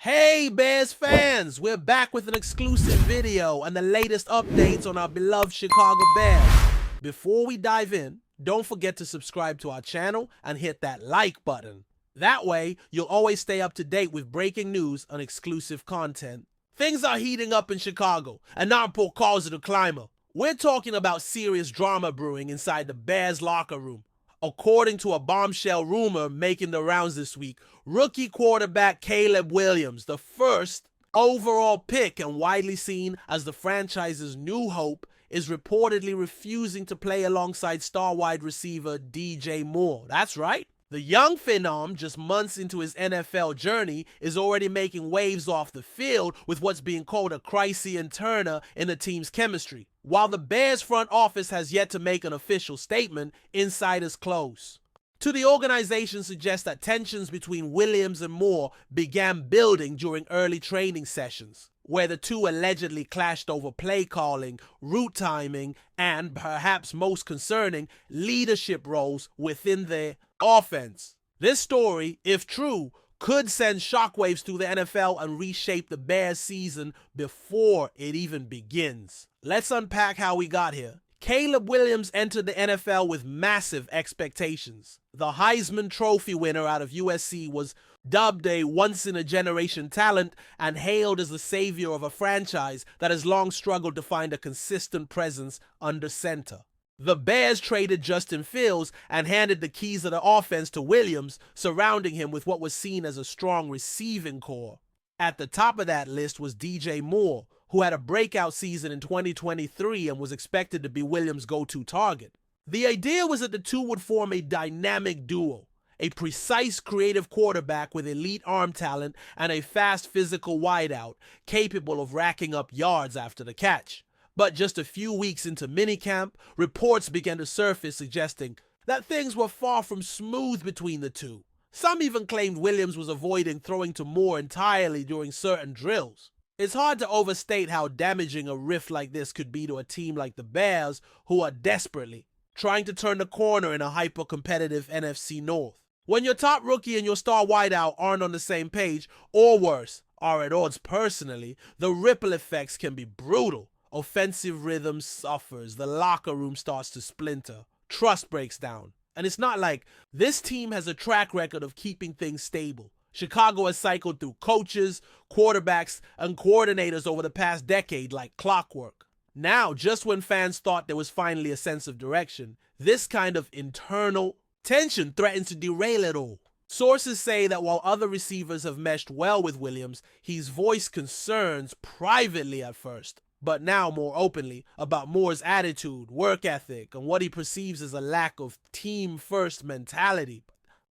Hey Bears fans, we're back with an exclusive video and the latest updates on our beloved Chicago Bears. Before we dive in, don't forget to subscribe to our channel and hit that like button. That way, you'll always stay up to date with breaking news and exclusive content. Things are heating up in Chicago, and not for cause of the climate. We're talking about serious drama brewing inside the Bears locker room. According to a bombshell rumor making the rounds this week, rookie quarterback Caleb Williams, the first overall pick and widely seen as the franchise's new hope, is reportedly refusing to play alongside star wide receiver DJ Moore. That's right. The young phenom, just months into his NFL journey, is already making waves off the field with what's being called a Crisis Turner in the team's chemistry. While the Bears front office has yet to make an official statement, insiders close to the organization suggest that tensions between Williams and Moore began building during early training sessions, where the two allegedly clashed over play calling, route timing, and, perhaps most concerning, leadership roles within the offense. This story, if true, could send shockwaves through the NFL and reshape the Bears season before it even begins. Let's unpack how we got here. Caleb Williams entered the NFL with massive expectations. The Heisman Trophy winner out of USC was dubbed a once-in-a-generation talent and hailed as the savior of a franchise that has long struggled to find a consistent presence under center. The Bears traded Justin Fields and handed the keys of the offense to Williams, surrounding him with what was seen as a strong receiving core. At the top of that list was DJ Moore, who had a breakout season in 2023 and was expected to be Williams' go-to target. The idea was that the two would form a dynamic duo, a precise creative quarterback with elite arm talent and a fast physical wideout capable of racking up yards after the catch. But just a few weeks into minicamp, reports began to surface suggesting that things were far from smooth between the two. Some even claimed Williams was avoiding throwing to Moore entirely during certain drills. It's hard to overstate how damaging a rift like this could be to a team like the Bears, who are desperately trying to turn the corner in a hyper-competitive NFC North. When your top rookie and your star wideout aren't on the same page, or worse, are at odds personally, the ripple effects can be brutal. Offensive rhythm suffers, the locker room starts to splinter, trust breaks down. And it's not like this team has a track record of keeping things stable. Chicago has cycled through coaches, quarterbacks, and coordinators over the past decade like clockwork. Now, just when fans thought there was finally a sense of direction, this kind of internal tension threatens to derail it all. Sources say that while other receivers have meshed well with Williams, he's voiced concerns privately at first, but now more openly, about Moore's attitude, work ethic, and what he perceives as a lack of team-first mentality.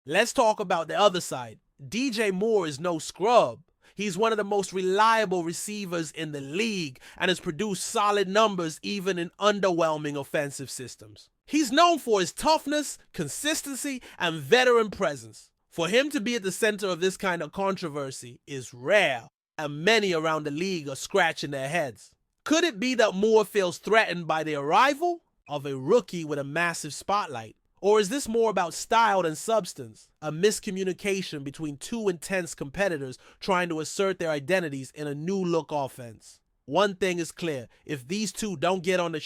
Let's talk about the other side. DJ Moore is no scrub. He's one of the most reliable receivers in the league and has produced solid numbers even in underwhelming offensive systems. He's known for his toughness, consistency, and veteran presence. For him to be at the center of this kind of controversy is rare, and many around the league are scratching their heads. Could it be that Moore feels threatened by the arrival of a rookie with a massive spotlight? Or is this more about style than substance, a miscommunication between two intense competitors trying to assert their identities in a new-look offense? One thing is clear, if these two don't get on the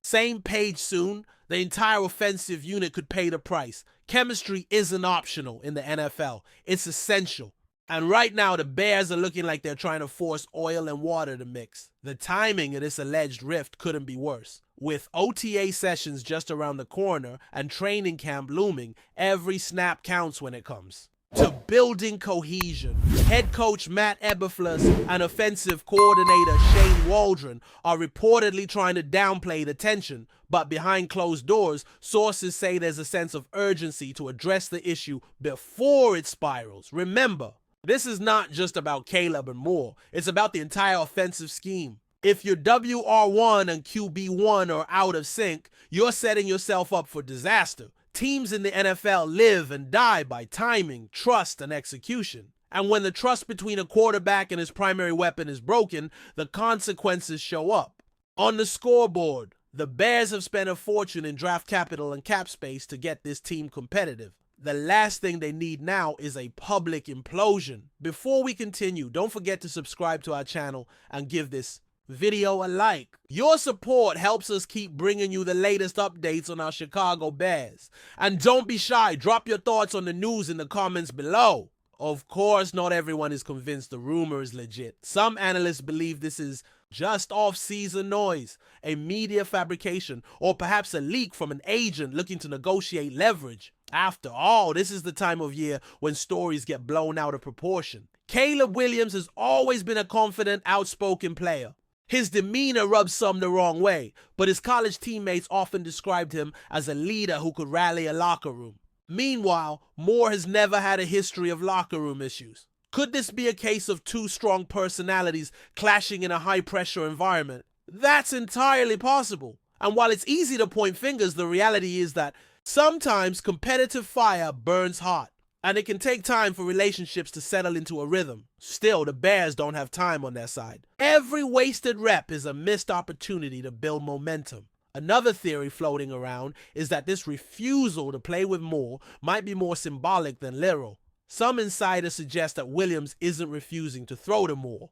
same page soon, the entire offensive unit could pay the price. Chemistry isn't optional in the NFL, it's essential. And right now, the Bears are looking like they're trying to force oil and water to mix. The timing of this alleged rift couldn't be worse. With OTA sessions just around the corner and training camp looming, every snap counts when it comes to building cohesion. Head coach Matt Eberflus and offensive coordinator Shane Waldron are reportedly trying to downplay the tension, but behind closed doors, sources say there's a sense of urgency to address the issue before it spirals. Remember, this is not just about Caleb and Moore, it's about the entire offensive scheme. If your WR1 and QB1 are out of sync, you're setting yourself up for disaster. Teams in the NFL live and die by timing, trust, and execution. And when the trust between a quarterback and his primary weapon is broken, the consequences show up. On the scoreboard, the Bears have spent a fortune in draft capital and cap space to get this team competitive. The last thing they need now is a public implosion. Before we continue, don't forget to subscribe to our channel and give this video a like. Your support helps us keep bringing you the latest updates on our Chicago Bears. And don't be shy, drop your thoughts on the news in the comments below. Of course, not everyone is convinced the rumor is legit. Some analysts believe this is just off-season noise, a media fabrication, or perhaps a leak from an agent looking to negotiate leverage. After all, this is the time of year when stories get blown out of proportion. Caleb Williams has always been a confident, outspoken player. His demeanor rubs some the wrong way, but his college teammates often described him as a leader who could rally a locker room. Meanwhile, Moore has never had a history of locker room issues. Could this be a case of two strong personalities clashing in a high-pressure environment? That's entirely possible. And while it's easy to point fingers, the reality is that sometimes competitive fire burns hot, and it can take time for relationships to settle into a rhythm. Still, the Bears don't have time on their side. Every wasted rep is a missed opportunity to build momentum. Another theory floating around is that this refusal to play with Moore might be more symbolic than literal. Some insiders suggest that Williams isn't refusing to throw to Moore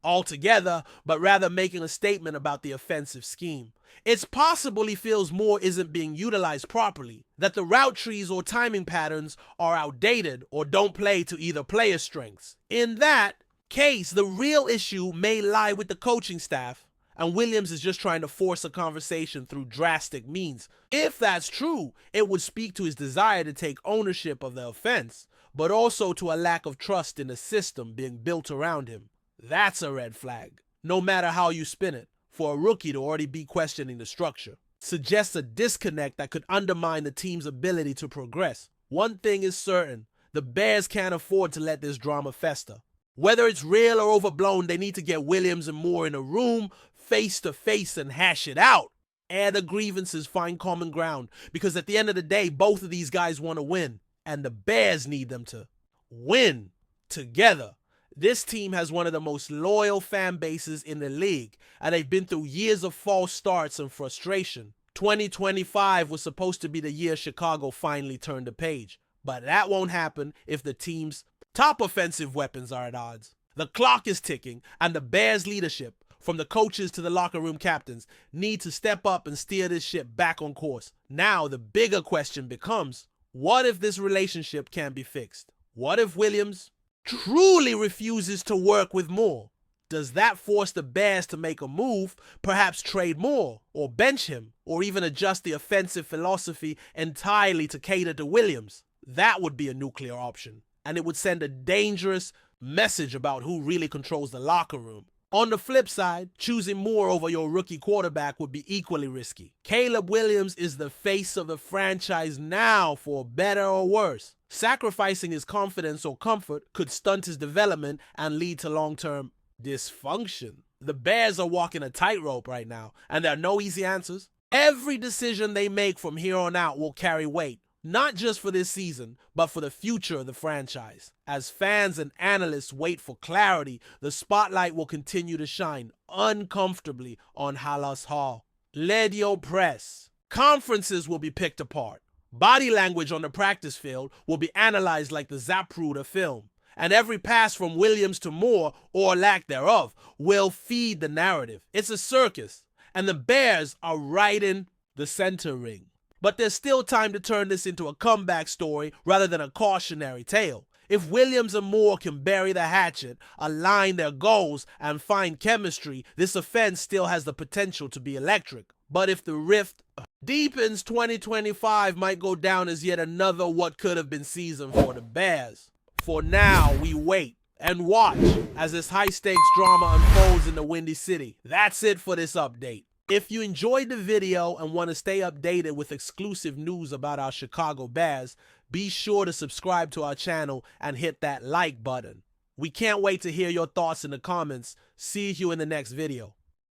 altogether, but rather making a statement about the offensive scheme. It's possible he feels Moore isn't being utilized properly, that the route trees or timing patterns are outdated or don't play to either player's strengths. In that case, the real issue may lie with the coaching staff, and Williams is just trying to force a conversation through drastic means. If that's true, it would speak to his desire to take ownership of the offense, but also to a lack of trust in the system being built around him. That's a red flag, no matter how you spin it, for a rookie to already be questioning the structure. Suggests a disconnect that could undermine the team's ability to progress. One thing is certain, the Bears can't afford to let this drama fester. Whether it's real or overblown, they need to get Williams and Moore in a room, face to face, and hash it out. Air the grievances, find common ground, because at the end of the day, both of these guys want to win, and the Bears need them to win together. This team has one of the most loyal fan bases in the league, and they've been through years of false starts and frustration. 2025 was supposed to be the year Chicago finally turned the page, but that won't happen if the team's top offensive weapons are at odds. The clock is ticking, and the Bears' leadership, from the coaches to the locker room captains, need to step up and steer this ship back on course. Now, the bigger question becomes, what if this relationship can't be fixed? What if Williams truly refuses to work with Moore? Does that force the Bears to make a move, perhaps trade Moore, or bench him, or even adjust the offensive philosophy entirely to cater to Williams? That would be a nuclear option, and it would send a dangerous message about who really controls the locker room. On the flip side, choosing Moore over your rookie quarterback would be equally risky. Caleb Williams is the face of the franchise now, for better or worse. Sacrificing his confidence or comfort could stunt his development and lead to long-term dysfunction. The Bears are walking a tightrope right now, and there are no easy answers. Every decision they make from here on out will carry weight, not just for this season, but for the future of the franchise. As fans and analysts wait for clarity, the spotlight will continue to shine uncomfortably on Halas Hall. Ledio Press. Conferences will be picked apart. Body language on the practice field will be analyzed like the Zapruder film. And every pass from Williams to Moore, or lack thereof, will feed the narrative. It's a circus, and the Bears are right in the center ring. But there's still time to turn this into a comeback story rather than a cautionary tale. If Williams and Moore can bury the hatchet, align their goals, and find chemistry, this offense still has the potential to be electric. But if the rift deepens, 2025 might go down as yet another what could have been season for the Bears. For now, we wait and watch as this high-stakes drama unfolds in the Windy City. That's it for this update. If you enjoyed the video and want to stay updated with exclusive news about our Chicago Bears, be sure to subscribe to our channel and hit that like button. We can't wait to hear your thoughts in the comments. See you in the next video.